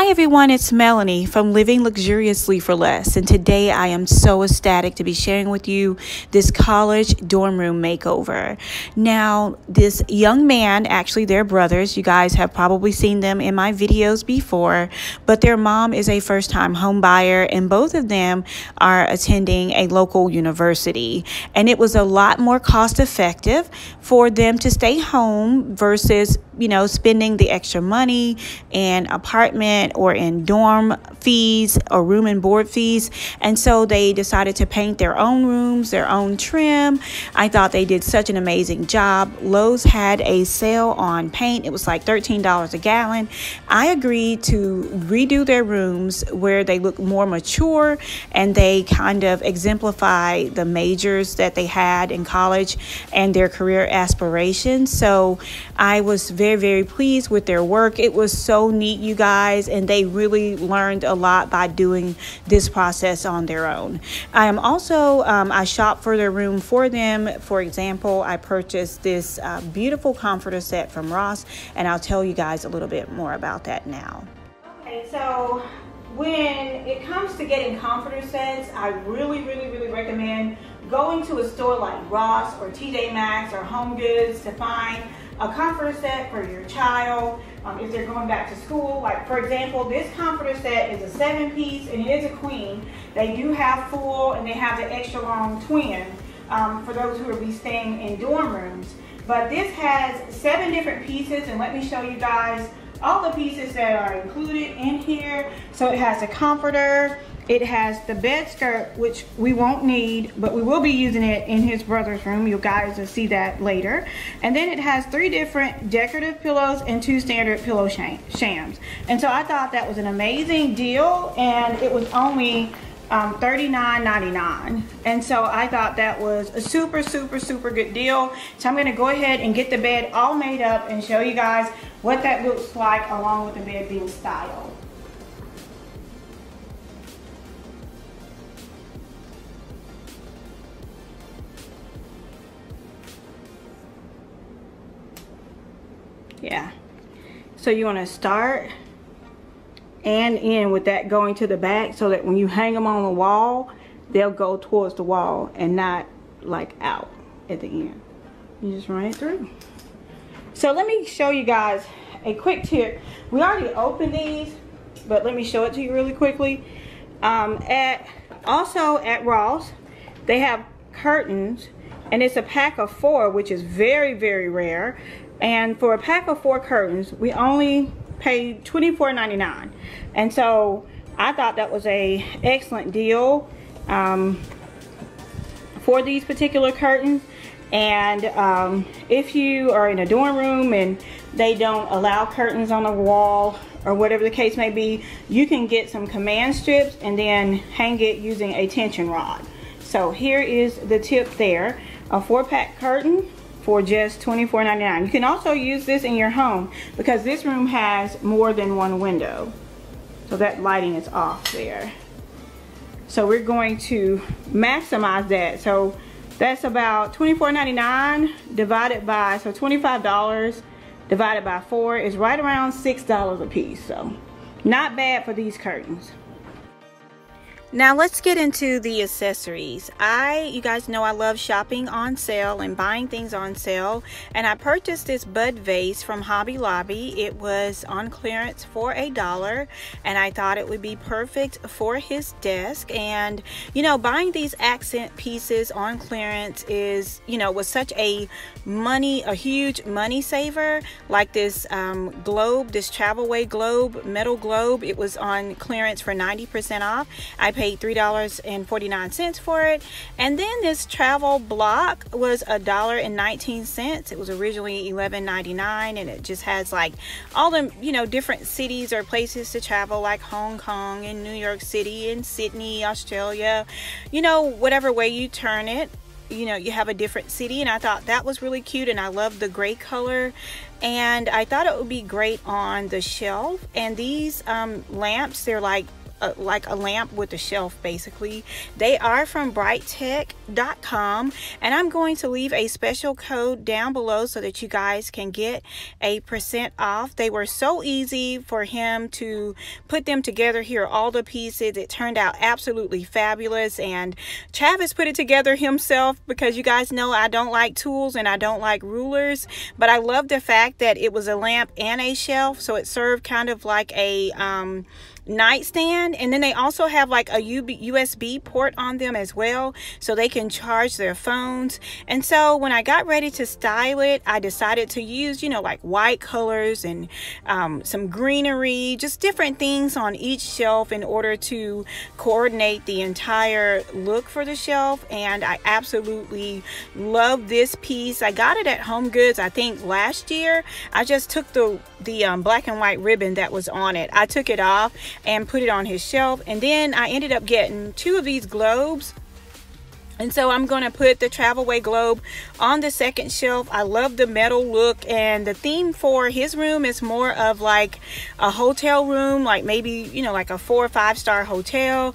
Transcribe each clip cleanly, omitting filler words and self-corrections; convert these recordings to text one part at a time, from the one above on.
Hi everyone, it's Melanie from Living Luxuriously for Less, and today I am so ecstatic to be sharing with you this college dorm room makeover. Now, this young man, actually they're brothers, you guys have probably seen them in my videos before, but their mom is a first-time home buyer and both of them are attending a local university, and it was a lot more cost-effective for them to stay home versus spending the extra money in apartment or in dorm fees or room and board fees. And so they decided to paint their own rooms, their own trim. I thought they did such an amazing job. Lowe's had a sale on paint. It was like $13 a gallon. I agreed to redo their rooms where they look more mature and they kind of exemplify the majors that they had in college and their career aspirations. So I was very pleased with their work. It was so neat, you guys, and they really learned a lot by doing this process on their own. I am also, I shopped for their room for them. For example, I purchased this beautiful comforter set from Ross, and I'll tell you guys a little bit more about that now. Okay, so when it comes to getting comforter sets, I really recommend going to a store like Ross or TJ Maxx or Home Goods to find a comforter set for your child if they're going back to school. Like, for example, this comforter set is a 7-piece and it is a queen. They do have full and they have the extra long twin for those who will be staying in dorm rooms. But this has 7 different pieces, and let me show you guys all the pieces that are included in here. So it has a comforter, it has the bed skirt, which we won't need, but we will be using it in his brother's room. You guys will see that later. And then it has 3 different decorative pillows and 2 standard pillow shams. And so I thought that was an amazing deal, and it was only $39.99. And so I thought that was a super good deal. So I'm gonna go ahead and get the bed all made up and show you guys what that looks like along with the bed being styled. Yeah, so you want to start and end with that going to the back so that when you hang them on the wall, they'll go towards the wall and not like out at the end. You just run it through. So let me show you guys a quick tip. We already opened these, but let me show it to you really quickly. Also at Ross, they have curtains, and it's a pack of 4, which is very rare. And for a pack of 4 curtains, we only paid $24.99. And so I thought that was a excellent deal for these particular curtains. And if you are in a dorm room and they don't allow curtains on the wall or whatever the case may be, you can get some command strips and then hang it using a tension rod. So here is the tip there. A 4-pack curtain for just $24.99. You can also use this in your home because this room has more than 1 window. So that lighting is off there. So we're going to maximize that. So that's about $24.99 divided by, so $25 divided by 4 is right around $6 a piece. So not bad for these curtains. Now let's get into the accessories. You guys know I love shopping on sale and buying things on sale, and I purchased this bud vase from Hobby Lobby. It was on clearance for $1, and I thought it would be perfect for his desk. And buying these accent pieces on clearance is was such a huge money saver. Like this globe, this Travelway globe, metal globe, it was on clearance for 90% off. I paid $3.49 for it. And then this travel block was $1.19. It was originally $11.99, and it just has like all the different cities or places to travel, like Hong Kong and New York City and Sydney, Australia. Whatever way you turn it, you have a different city. And I thought that was really cute, and I love the gray color, and I thought it would be great on the shelf. And these lamps, they're like like a lamp with a shelf basically. They are from brightech.com, and I'm going to leave a special code down below so that you guys can get a % off. They were so easy for him to put them together. Here are all the pieces. It turned out absolutely fabulous, and Travis put it together himself because you guys know I don't like tools and I don't like rulers, but I love the fact that it was a lamp and a shelf, so it served kind of like a nightstand. And then they also have like a USB port on them as well, so they can charge their phones. And so when I got ready to style it, I decided to use, you know, like white colors and some greenery, just different things on each shelf in order to coordinate the entire look for the shelf. And I absolutely love this piece. I got it at Home Goods, I think last year. I just took the black and white ribbon that was on it. I took it off and put it on his shelf, and then I ended up getting 2 of these globes. And so I'm going to put the Travelway globe on the second shelf. I love the metal look, and the theme for his room is more of like a hotel room, like maybe, you know, like a 4 or 5 star hotel,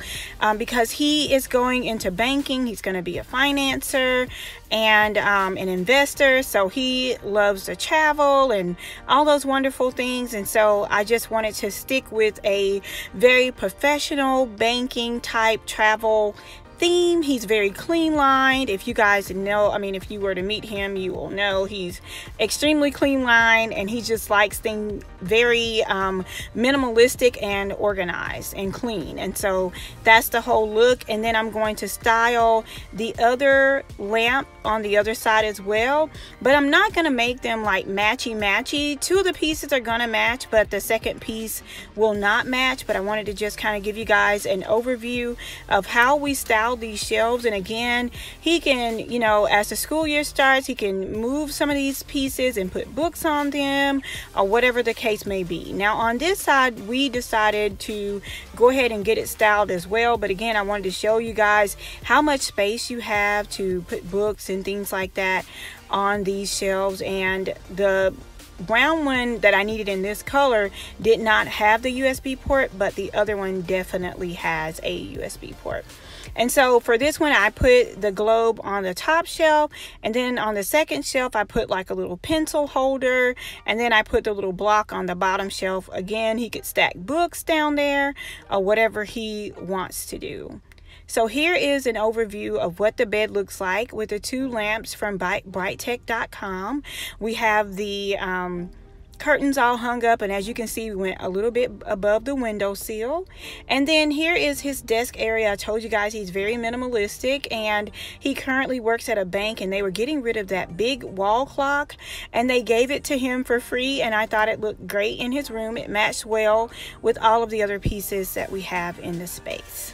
because he is going into banking. He's going to be a financer and an investor, so he loves to travel and all those wonderful things. And so I just wanted to stick with a very professional banking type travel theme. He's very clean lined. If you guys know, I mean, if you were to meet him, you will know he's extremely clean lined, and he just likes things very minimalistic and organized and clean. And so that's the whole look. And then I'm going to style the other lamp on the other side as well, but I'm not going to make them like matchy. 2 of the pieces are going to match, but the second piece will not match. But I wanted to just kind of give you guys an overview of how we style these shelves. And again, he can, you know, as the school year starts, he can move some of these pieces and put books on them or whatever the case may be. Now on this side, we decided to go ahead and get it styled as well, but again, I wanted to show you guys how much space you have to put books and things like that on these shelves. And the brown one that I needed in this color did not have the USB port, but the other one definitely has a USB port. And so for this one, I put the globe on the top shelf, and then on the second shelf, I put like a little pencil holder, and then I put the little block on the bottom shelf. Again, he could stack books down there or whatever he wants to do. So here is an overview of what the bed looks like with the 2 lamps from brightech.com. We have the curtains all hung up, and as you can see, we went a little bit above the windowsill. And then here is his desk area. I told you guys he's very minimalistic, and he currently works at a bank, and they were getting rid of that big wall clock, and they gave it to him for free, and I thought it looked great in his room. It matched well with all of the other pieces that we have in the space.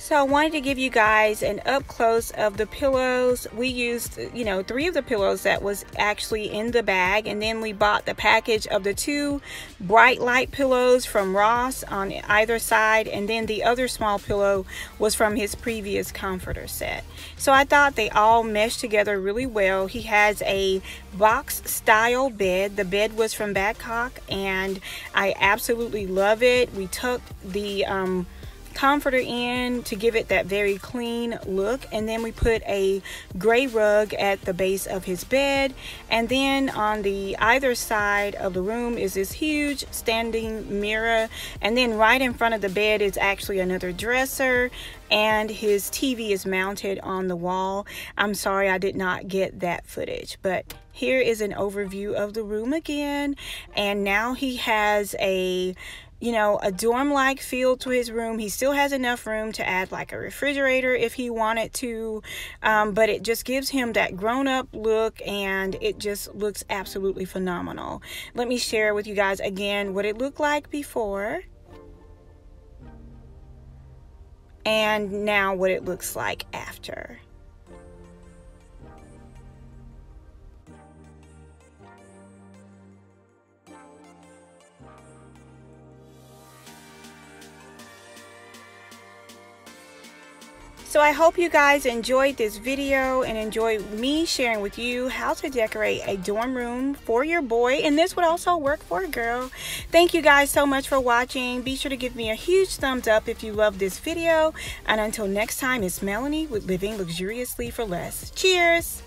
So I wanted to give you guys an up close of the pillows. We used, you know, 3 of the pillows that was actually in the bag, and then we bought the package of the 2 bright light pillows from Ross on either side, and then the other small pillow was from his previous comforter set. So I thought they all meshed together really well. He has a box style bed. The bed was from Badcock, and I absolutely love it. We took the comforter in to give it that very clean look, and then we put a gray rug at the base of his bed, and then on the either side of the room is this huge standing mirror, and then right in front of the bed is actually another dresser, and his TV is mounted on the wall. I'm sorry I did not get that footage, but here is an overview of the room again. And now he has a dorm-like feel to his room. He still has enough room to add like a refrigerator if he wanted to, but it just gives him that grown-up look, and it just looks absolutely phenomenal. Let me share with you guys again what it looked like before, and now what it looks like after. So I hope you guys enjoyed this video and enjoyed me sharing with you how to decorate a dorm room for your boy, and this would also work for a girl. Thank you guys so much for watching. Be sure to give me a huge thumbs up if you love this video, and until next time, it's Melanie with Living Luxuriously for Less. Cheers!